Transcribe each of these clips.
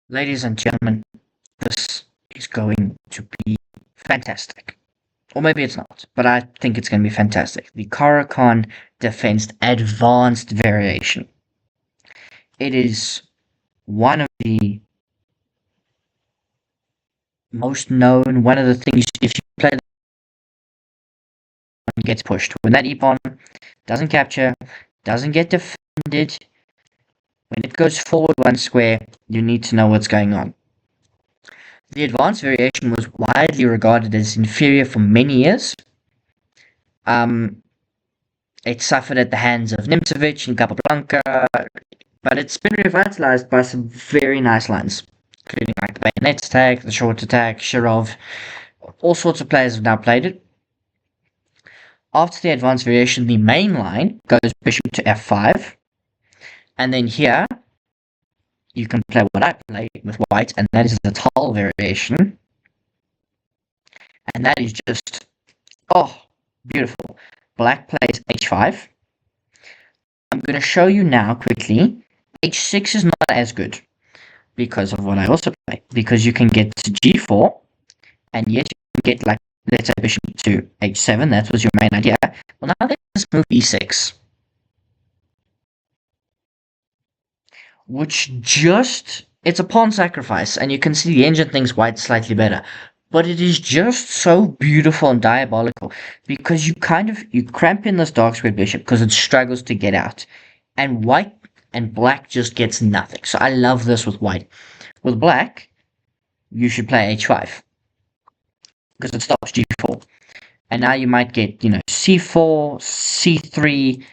Ladies and gentlemen, this is going to be fantastic. Or maybe it's not, but I think it's going to be fantastic. The Caro-Kann Advance Variation. It is one of the most known, one of the things, if you play the gets pushed. When that E-pawn doesn't capture, doesn't get defended, when it goes forward one square, you need to know what's going on. The advanced variation was widely regarded as inferior for many years. It suffered at the hands of Nimzowitsch and Capablanca, but it's been revitalized by some very nice lines, including like the Bayonet Attack, the Short Attack, Shirov. All sorts of players have now played it. After the advanced variation, the main line goes bishop to f5, and then here you can play what I play with white, and that is the tall variation. And that is just, oh, beautiful. Black plays h5. I'm going to show you now quickly. h6 is not as good because of what I also play. Because you can get to g4, and yet you can get, like, let's say bishop to h7. That was your main idea. Well, now let's move e6. Which just, it's a pawn sacrifice, and you can see the engine thinks white's slightly better. But it is just so beautiful and diabolical, because you cramp in this dark square bishop because it struggles to get out. And white and black just gets nothing. So I love this with white. With black, you should play h5, because it stops g4. And now you might get, c4, c3,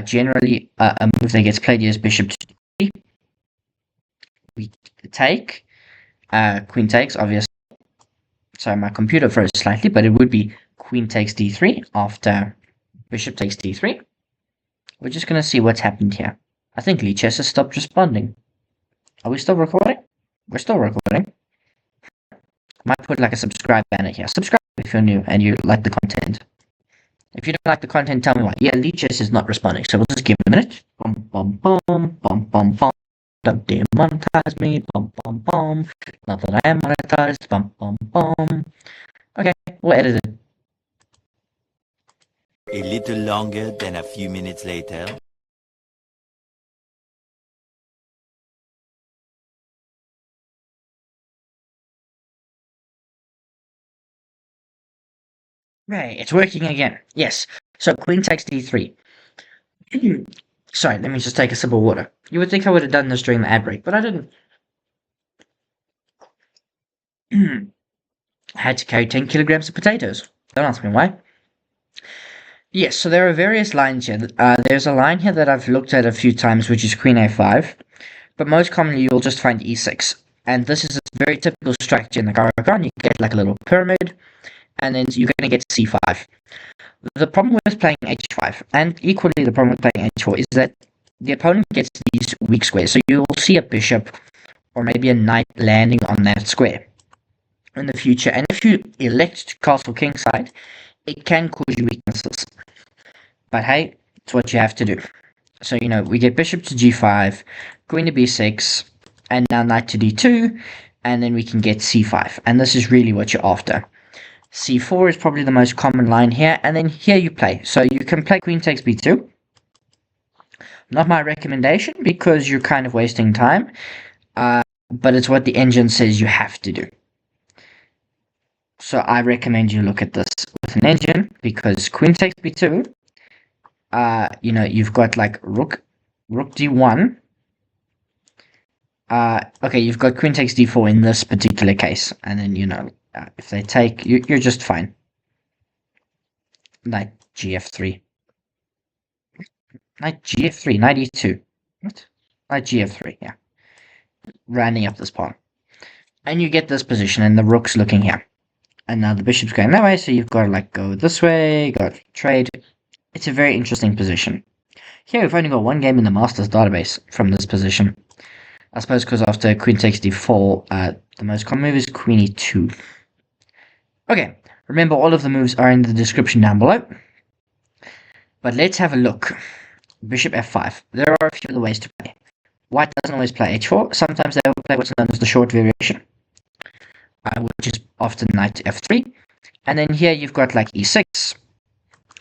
generally a move that gets played here is bishop to d3. We take, queen takes, obviously. Sorry, my computer froze slightly, but it would be queen takes d3 after bishop takes d3. We're just going to see what's happened here. I think Lichess has stopped responding. Are we still recording? We're still recording. Might put like a subscribe banner here. Subscribe if you're new and you like the content. If you don't like the content, tell me why. Yeah, Lichess is not responding, so we'll just give it a minute. Bum, bum, bum, bum, bum, bum. Don't demonetize me, bum bum bum. Not that I am monetized, bum bum bum. Okay, we'll edit it. A little longer than a few minutes later. Right, it's working again. Yes. So queen takes d3. Sorry, let me just take a sip of water. You would think I would have done this during the ad break, but I didn't. I had to carry 10 kilograms of potatoes. Don't ask me why. Yes, so there are various lines here. There's a line here that I've looked at a few times, which is queen a5. But most commonly, you'll just find e6. And this is a very typical structure in the Caro-Kann. You get like a little pyramid, and then you're going to get c5. The problem with playing h5, and equally the problem with playing h4, is that the opponent gets these weak squares. So you will see a bishop or maybe a knight landing on that square in the future. And if you elect to castle kingside, it can cause you weaknesses. But hey, it's what you have to do. So, we get bishop to g5, queen to b6, and now knight to d2, and then we can get c5. And this is really what you're after. c4 is probably the most common line here, and then here you play. So you can play queen takes b2. Not my recommendation, because you're kind of wasting time, but it's what the engine says you have to do. So I recommend you look at this with an engine, because queen takes b2, you've got like rook d1. Okay, you've got queen takes d4 in this particular case, and then, if they take, you're just fine. Knight gf3. Knight gf3, knight e2. What? Knight gf3, yeah. Rounding up this pawn. And you get this position, and the rook's looking here. And now the bishop's going that way, so you've got to like go this way, got to trade. It's a very interesting position. Here we've only got one game in the Masters database from this position. I suppose because after queen takes d4, the most common move is queen e2. Okay, remember all of the moves are in the description down below. But let's have a look. Bishop f5. There are a few other ways to play. White doesn't always play h4. Sometimes they'll play what's known as the short variation, which is often knight to f3. And then here you've got like e6,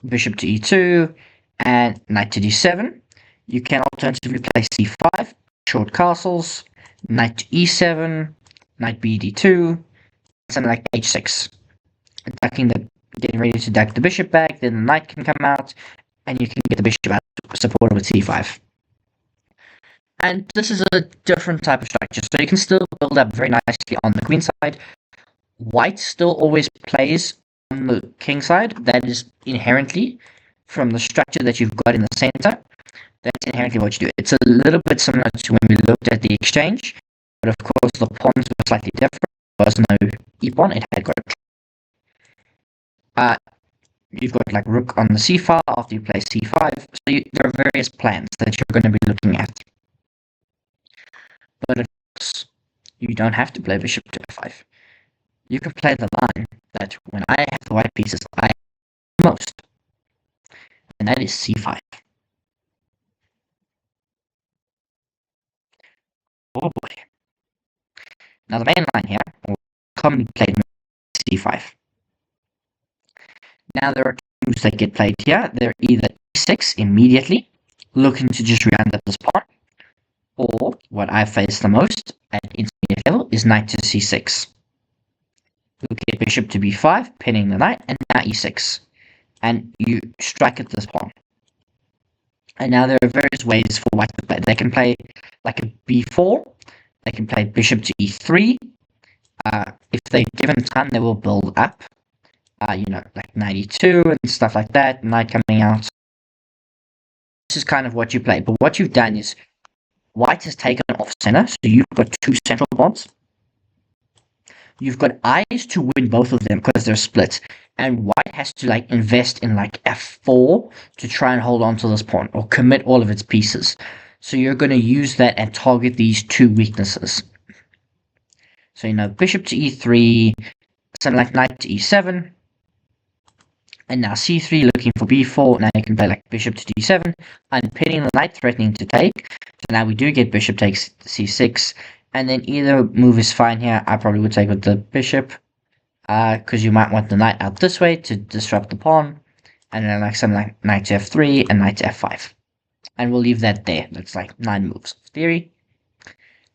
bishop to e2, and knight to d7. You can alternatively play c5, short castles, knight to e7, knight bd2, something like h6. Getting ready to duck the bishop back, then the knight can come out, and you can get the bishop out supported with c5. And this is a different type of structure, so you can still build up very nicely on the queen side. White still always plays on the king side. That is inherently, from the structure that you've got in the center, that's inherently what you do. It's a little bit similar to when we looked at the exchange, but of course the pawns were slightly different. There was no e-pawn, it had got you've got like rook on the c-file after you play c5, so there are various plans that you're going to be looking at. But of course, you don't have to play bishop to f5. You can play the line that when I have the white pieces, I have the most, and that is c5. Oh boy. Now the main line here will commonly played c5. Now there are two moves that get played here. They're either e6 immediately, looking to just round up this pawn, or what I face the most at intermediate level is knight to c6. You get bishop to b5, pinning the knight, and now e6. And you strike at this pawn. And now there are various ways for white to play. They can play like a b4, they can play bishop to e3. If they're given time, they will build up. Like 92 and stuff like that, knight coming out. This is kind of what you play. But what you've done is white has taken off center, so you've got two central pawns. You've got eyes to win both of them because they're split. And white has to like invest in like f4 to try and hold on to this pawn or commit all of its pieces. So you're going to use that and target these two weaknesses. So bishop to e3, something like knight to e7. And now c3 looking for b4. Now you can play like bishop to d7, unpinning the knight, threatening to take. So now we do get bishop takes c6, and then either move is fine here. I probably would take with the bishop, because you might want the knight out this way to disrupt the pawn, and then like something like knight to f3 and knight to f5. And we'll leave that there. That's like 9 moves of theory.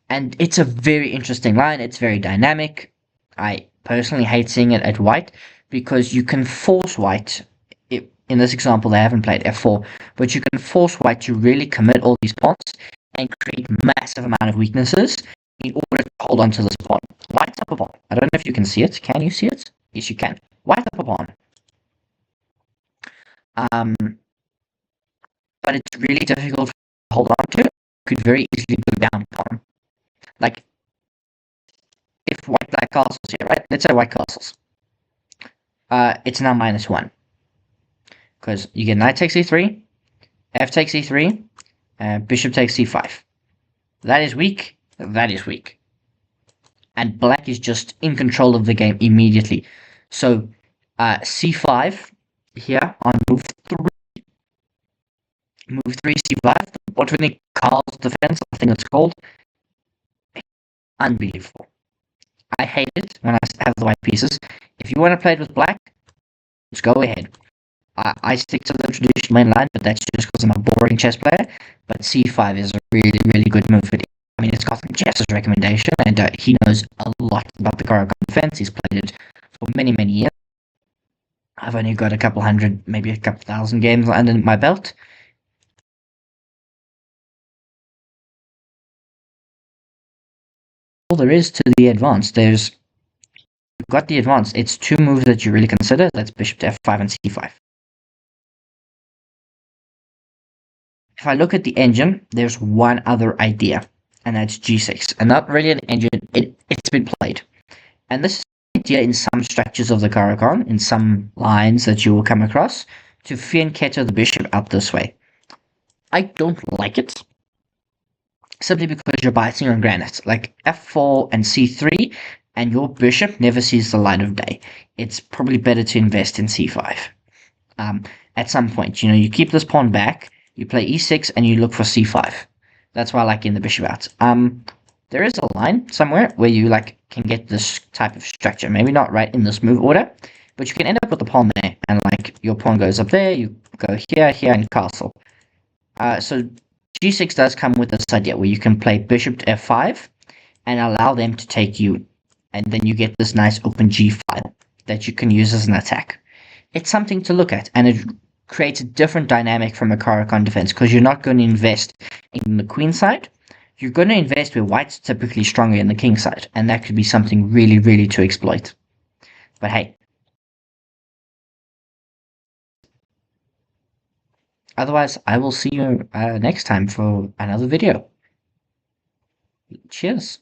And it's a very interesting line. It's very dynamic. I personally hate seeing it at white, because you can force white, in this example they haven't played f4, but you can force white to really commit all these pawns and create massive amount of weaknesses in order to hold on to this pawn. White's up a pawn. I don't know if you can see it. Can you see it? Yes, you can. White's up a pawn. But it's really difficult to hold on to. It could very easily go down pawn. Like, if white black castles here, right? Let's say white castles. It's now -1. Because you get knight takes e3, f takes e3, and bishop takes c5. That is weak. That is weak. And black is just in control of the game immediately. So, c5 here on move 3. Move 3, c5. The Botvinnik Carl's defense, I think it's called. Unbelievable. I hate it when I have the white pieces. If you want to play it with black, just go ahead. I stick to the traditional main line, but that's just because I'm a boring chess player. But c5 is a really, really good move for him. I mean, it's Gotham Chess's recommendation, and he knows a lot about the Caro-Kann defense. He's played it for many, many years. I've only got a couple hundred, maybe a couple thousand games under my belt. All there is to the advance, you've got the advance. It's 2 moves that you really consider. That's bishop to f5 and c5. If I look at the engine, there's one other idea, and that's g6. And not really an engine, it's been played. And this is an idea in some structures of the Caro-Kann, in some lines that you will come across, to fianchetto the bishop out this way. I don't like it, simply because you're biting on granite. Like f4 and c3, and your bishop never sees the light of day. It's probably better to invest in c5. At some point, you keep this pawn back, you play e6, and you look for c5. That's why I like getting the bishop out. there is a line somewhere where you like can get this type of structure. Maybe not right in this move order, but you can end up with the pawn there, and like your pawn goes up there, you go here, here, and castle. So g6 does come with this idea where you can play bishop to f5 and allow them to take you, and then you get this nice open g5 that you can use as an attack. It's something to look at, and it creates a different dynamic from a Caro-Kann defense, because you're not going to invest in the queen side. You're going to invest where white's typically stronger in the king side, and that could be something really, really to exploit. But hey, otherwise, I will see you next time for another video. Cheers.